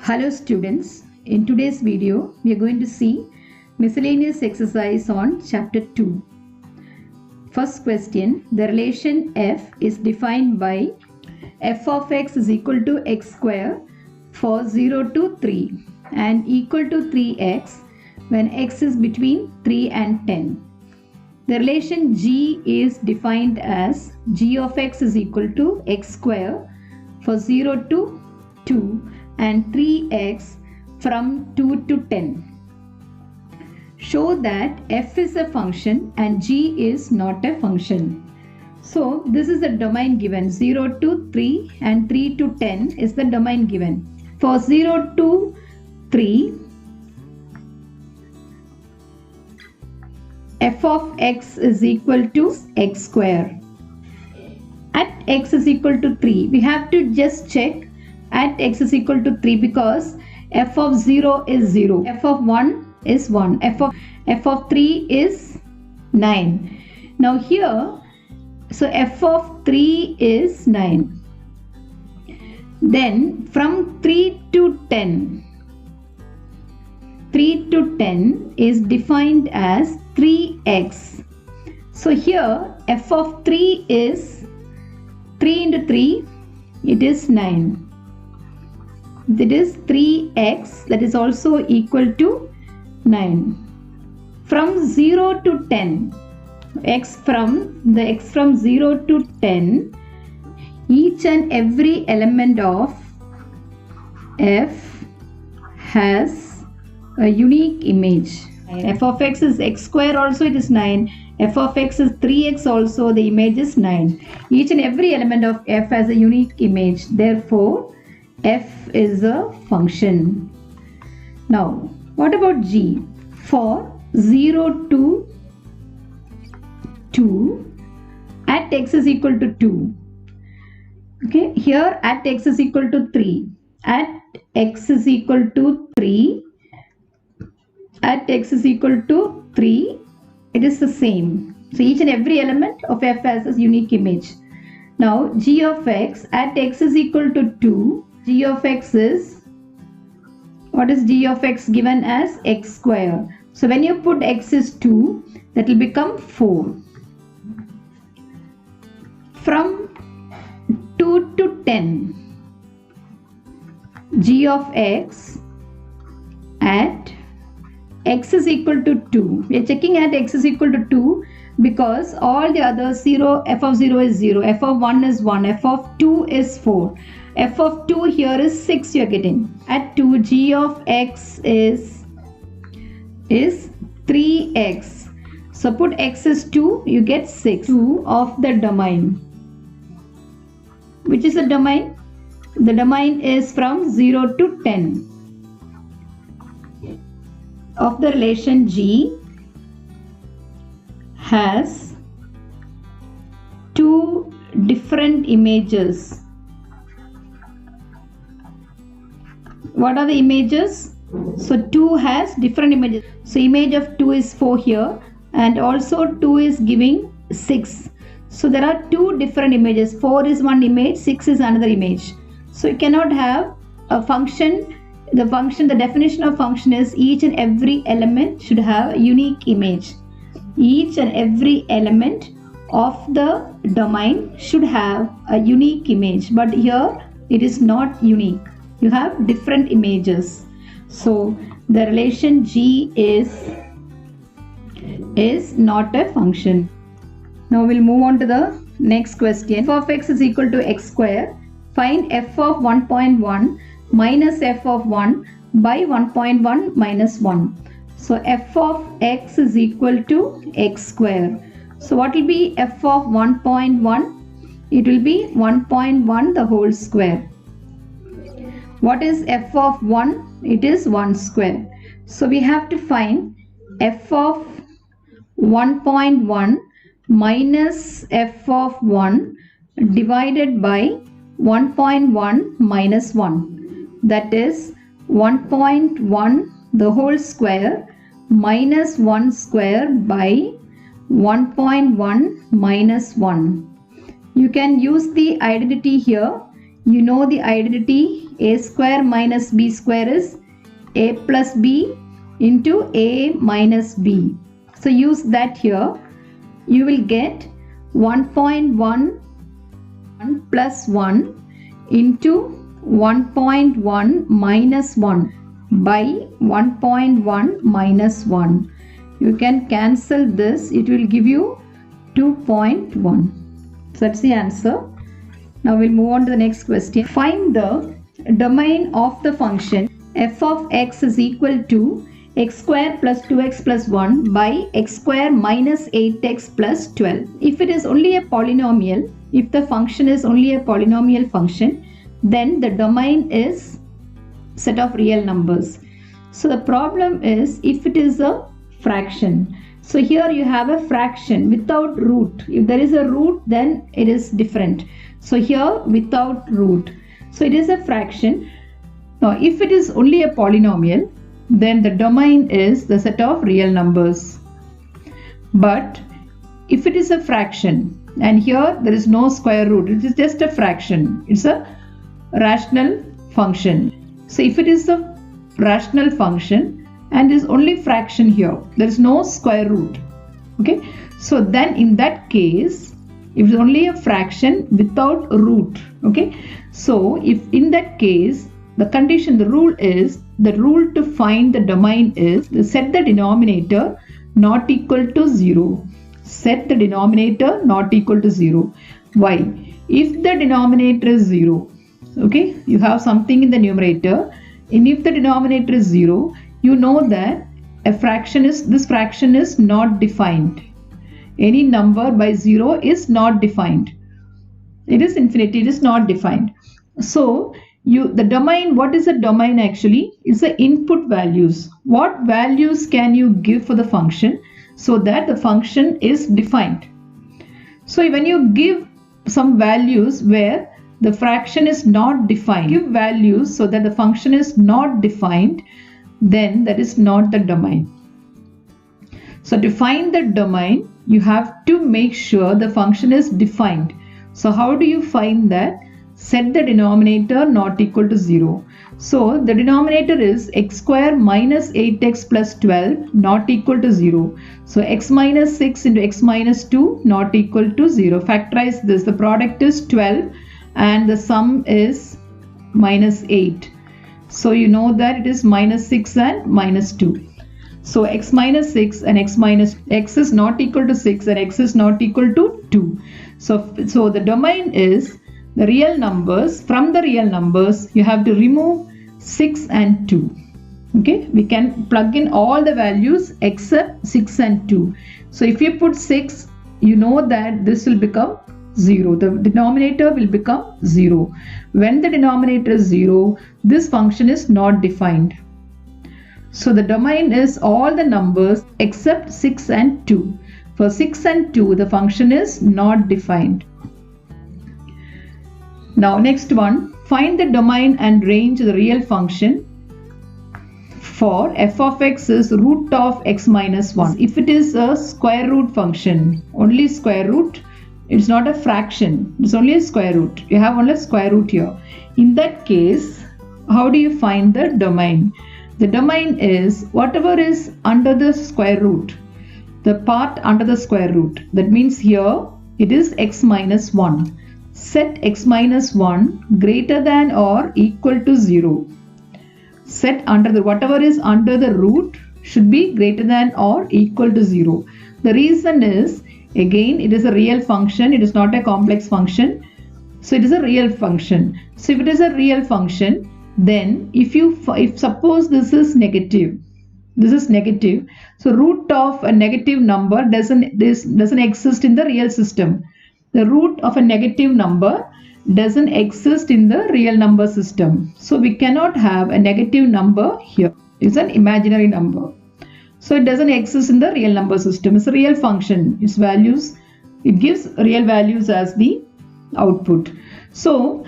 Hello students, in today's video we are going to see miscellaneous exercise on chapter 2. First question, the relation f is defined by f of x is equal to x square for 0 to 3 and equal to 3x when x is between 3 and 10. The relation g is defined as g of x is equal to x square for 0 to 2 and 3x from 2 to 10. Show that f is a function and g is not a function. So this is the domain given. 0 to 3 and 3 to 10 is the domain given. For 0 to 3, f of x is equal to x square. At x is equal to 3, we have to just check at x is equal to 3 because f of 0 is 0, f of 1 is 1, f of 3 is 9. Now here, so f of 3 is 9. Then from 3 to 10, 3 to 10 is defined as 3x. So here f of 3 is 3 into 3, it is 9. That is 3x, that is also equal to 9. From 0 to 10, x from 0 to 10, each and every element of f has a unique image. F of x is x square, also it is 9. F of x is 3x, also the image is 9. Each and every element of f has a unique image. Therefore, f is a function. Now, what about g? For 0 to 2, at x is equal to 2. Okay, here at x is equal to 3. At x is equal to 3, at x is equal to 3, it is the same. So each and every element of f has a unique image. Now, g of x at x is equal to 2. G of x is, what is g of x given as x square? So when you put x is 2, that will become 4. From 2 to 10, g of x at x is equal to 2. We are checking at x is equal to 2 because all the others 0, f of 0 is 0, f of 1 is 1, f of 2 is 4. F of 2 here is 6 you are getting. At 2, g of x is 3x. So put x is 2, you get 6. 2 of the domain. Which is the domain? The domain is from 0 to 10. Of the relation g has two different images. What are the images? So 2 has different images. So image of 2 is 4 here, and also 2 is giving 6. So there are two different images. 4 is one image, 6 is another image. So you cannot have a function. The definition of function is each and every element should have a unique image. Each and every element of the domain should have a unique image. But here it is not unique. You have different images. So the relation g is not a function. Now we'll move on to the next question. F of x is equal to x square. Find f of 1.1 minus f of 1 by 1.1 minus 1. So f of x is equal to x square. So what will be f of 1.1? It will be 1.1 the whole square. What is f of 1? It is 1 square. So we have to find f of 1.1 minus f of 1 divided by 1.1 minus 1. That is 1.1 the whole square minus 1 square by 1.1 minus 1. You can use the identity here. You know the identity, a square minus b square is a plus b into a minus b. So use that here. You will get 1.1 plus 1 into 1.1 minus 1 by 1.1 minus 1. You can cancel this. It will give you 2.1. So that's the answer. Now we'll move on to the next question. Find the domain of the function f of x is equal to x square plus 2x plus 1 by x square minus 8x plus 12. If it is only a polynomial, if the function is only a polynomial function, then the domain is set of real numbers. So the problem is if it is a fraction. So here you have a fraction without root. If there is a root, then it is different. So here without root. So it is a fraction. Now if it is only a polynomial, then the domain is the set of real numbers. But if it is a fraction, and here there is no square root, it is just a fraction. It's a rational function. So if it is a rational function and is only fraction here, there is no square root. Okay, so then in that case, if it's only a fraction without root, okay, so if in that case the condition, the rule to find the domain is set the denominator not equal to 0. Set the denominator not equal to 0. Why? If the denominator is 0, okay, you have something in the numerator, and if the denominator is 0, you know that this fraction is not defined. Any number by 0 is not defined. It is infinity, it is not defined. So the domain, what is a domain actually? It's the input values. What values can you give for the function so that the function is defined? So when you give some values where the fraction is not defined, give values so that the function is not defined, then that is not the domain. So to find the domain, you have to make sure the function is defined. So how do you find that? Set the denominator not equal to 0. So the denominator is x square minus 8x plus 12 not equal to 0. So x minus 6 into x minus 2 not equal to 0. Factorize this. The product is 12 and the sum is minus 8. So you know that it is minus 6 and minus 2. So x minus 6 and x is not equal to 6 and x is not equal to 2. So the domain is the real numbers. From the real numbers, you have to remove 6 and 2. Okay, we can plug in all the values except 6 and 2. So if you put 6, you know that this will become 0. The denominator will become 0. When the denominator is 0, this function is not defined. So the domain is all the numbers except 6 and 2. For 6 and 2, the function is not defined. Now next one, find the domain and range of the real function for f of x is root of x minus 1. If it is a square root function, only square root, it's not a fraction, it's only a square root. You have only a square root here. In that case, how do you find the domain? The domain is whatever is under the square root, the part under the square root. That means here it is x minus 1. Set x minus 1 greater than or equal to 0. Set under the whatever is under the root should be greater than or equal to 0. The reason is, again, it is a real function, it is not a complex function. So it is a real function. So if it is a real function, then if suppose this is negative, so root of a negative number doesn't exist in the real system. The root of a negative number doesn't exist in the real number system. So we cannot have a negative number here. It's an imaginary number. So it doesn't exist in the real number system. It's a real function. Its values, it gives real values as the output. So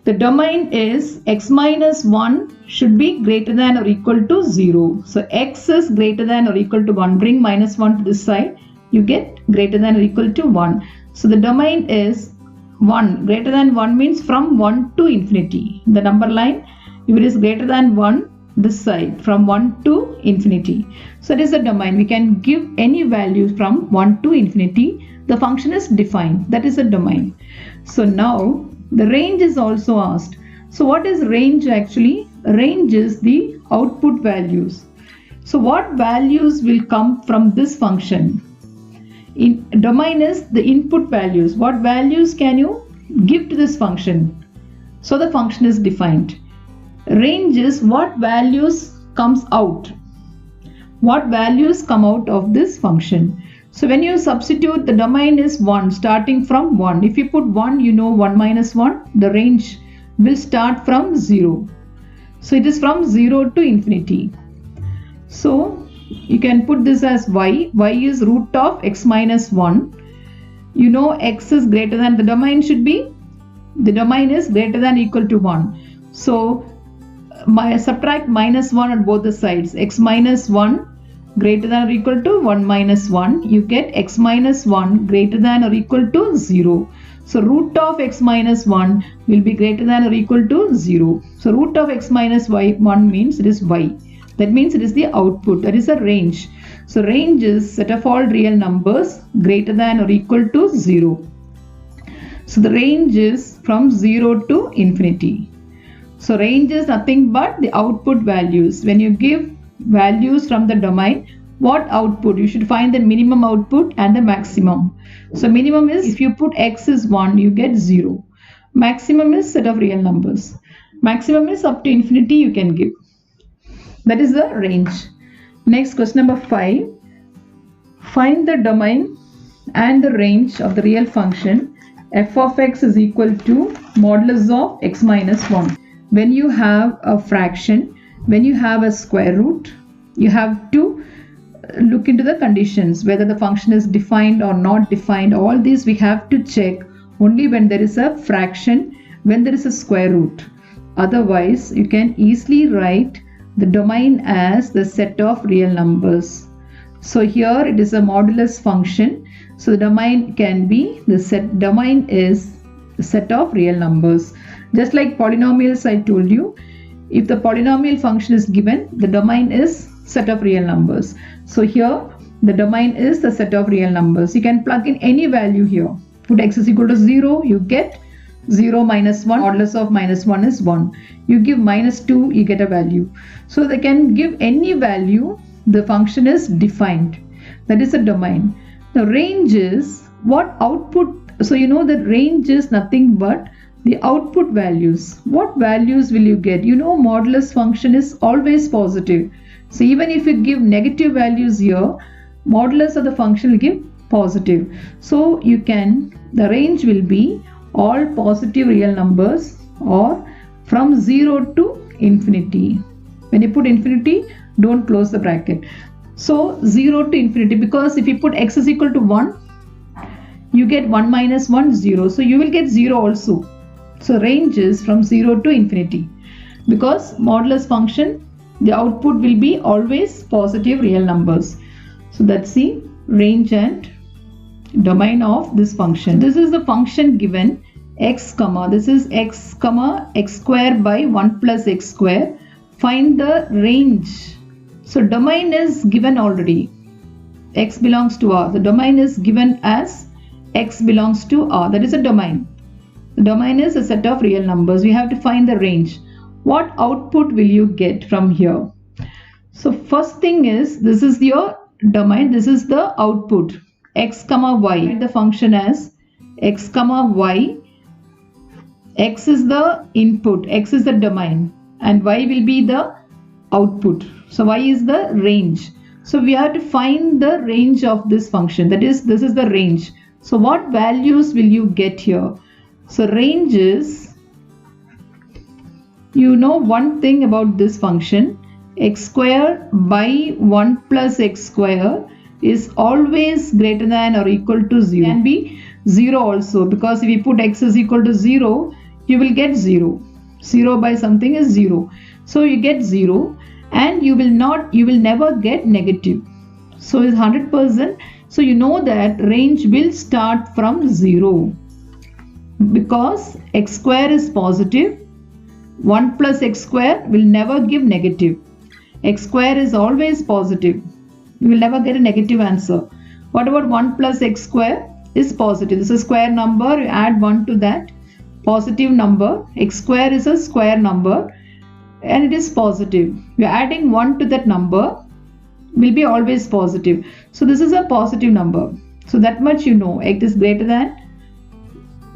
the domain is x minus 1 should be greater than or equal to 0. So x is greater than or equal to 1. Bring minus 1 to this side. You get greater than or equal to 1. So the domain is 1. Greater than 1 means from 1 to infinity. The number line, if it is greater than 1, this side from 1 to infinity. So it is a domain. We can give any value from 1 to infinity. The function is defined. That is a domain. So now the range is also asked. So what is range actually? Range is the output values. So what values will come from this function? Domain is the input values. What values can you give to this function? So the function is defined. Range is what values comes out. What values come out of this function. So when you substitute, the domain is 1, starting from 1. If you put 1, you know 1 minus 1, the range will start from 0. So it is from 0 to infinity. So you can put this as y. Y is root of x minus 1. You know x is greater than, the domain should be, the domain is greater than or equal to 1. So subtract minus 1 on both the sides. X minus 1 greater than or equal to 1 minus 1. You get x minus 1 greater than or equal to 0. So root of x minus 1 will be greater than or equal to 0. So root of x minus 1 means it is y. That means it is the output. That is a range. So range is set of all real numbers greater than or equal to 0. So the range is from 0 to infinity. So range is nothing but the output values. When you give values from the domain, what output? You should find the minimum output and the maximum. So minimum is, if you put x is 1, you get 0. Maximum is set of real numbers. Maximum is up to infinity you can give. That is the range. Next, question number 5. Find the domain and the range of the real function f of x is equal to modulus of x minus 1. When you have a fraction, when you have a square root, you have to look into the conditions, whether the function is defined or not defined. All these we have to check only when there is a fraction, when there is a square root. Otherwise, you can easily write the domain as the set of real numbers. So here it is a modulus function. So the domain can be, the set domain is the set of real numbers. Just like polynomials I told you, if the polynomial function is given, the domain is set of real numbers. So here the domain is the set of real numbers. You can plug in any value here. Put x is equal to 0, you get 0 minus 1, modulus of minus 1 is 1. You give minus 2, you get a value. So they can give any value, the function is defined. That is a domain. The range is what output, so you know that range is nothing but the output values. What values will you get? You know modulus function is always positive. So even if you give negative values here, modulus of the function will give positive. So you can, the range will be all positive real numbers or from 0 to infinity. When you put infinity, don't close the bracket. So 0 to infinity, because if you put x is equal to 1, you get 1 minus 1, 0. So you will get 0 also. So range is from 0 to infinity. Because modulus function, the output will be always positive real numbers. So that's the range and domain of this function. This is the function given x comma, this is x comma x square by 1 plus x square. Find the range. So domain is given already. X belongs to R. The domain is given as x belongs to R. That is a domain. The domain is a set of real numbers. We have to find the range. What output will you get from here? So first thing is, this is your domain. This is the output. X comma y. The function as x comma y. X is the input. X is the domain. And y will be the output. So y is the range. So we have to find the range of this function. That is, this is the range. So what values will you get here? So range is, you know one thing about this function, x square by 1 plus x square is always greater than or equal to 0. It can be 0 also, because if you put x is equal to 0, you will get 0. 0 by something is 0. So you get 0 and you will never get negative. So it's 100%. So you know that range will start from 0. because x square is positive. 1 plus x square will never give negative. X square is always positive. You will never get a negative answer. What about 1 plus x square is positive? This is a square number. You add 1 to that positive number. X square is a square number and it is positive. You are adding 1 to that number will be always positive. So this is a positive number. So that much you know. X is greater than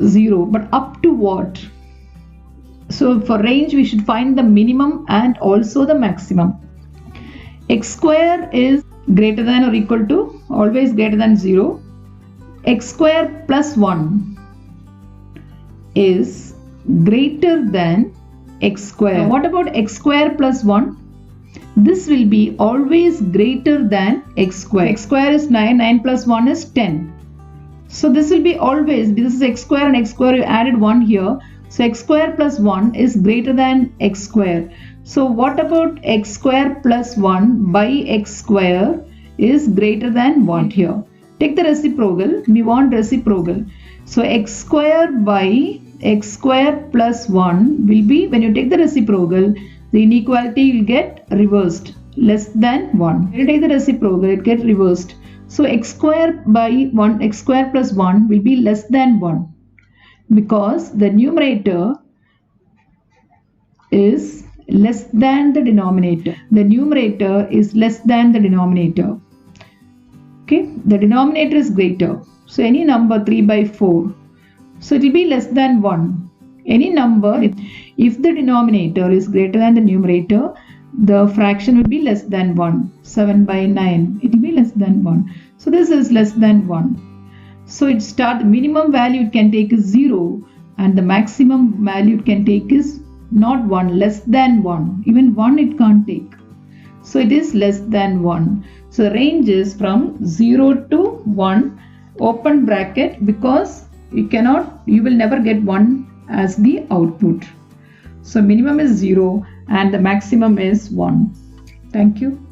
0. But up to what? So for range we should find the minimum and also the maximum. X square is greater than or equal to, always greater than 0. X square plus 1 is greater than x square. What about x square plus 1? This will be always greater than x square. X square is 9, 9 plus 1 is 10. So this will be always, this is x square and x square, you added 1 here. So x square plus 1 is greater than x square. So what about x square plus 1 by x square is greater than 1 here. Take the reciprocal. We want reciprocal. So x square by x square plus 1 will be, when you take the reciprocal, the inequality will get reversed, less than 1. When you take the reciprocal, it gets reversed. So x square by 1, x square plus 1 will be less than 1. Because the numerator is less than the denominator. The numerator is less than the denominator. Okay, the denominator is greater. So any number 3 by 4. So it will be less than 1. Any number, if the denominator is greater than the numerator, the fraction will be less than 1. 7 by 9, it will be less than 1. So this is less than 1. So the minimum value it can take is 0 and the maximum value it can take is not 1, less than 1. Even 1 it can't take. So it is less than 1. So the range is from 0 to 1 open bracket, because you will never get 1 as the output. So minimum is 0 and the maximum is 1. Thank you.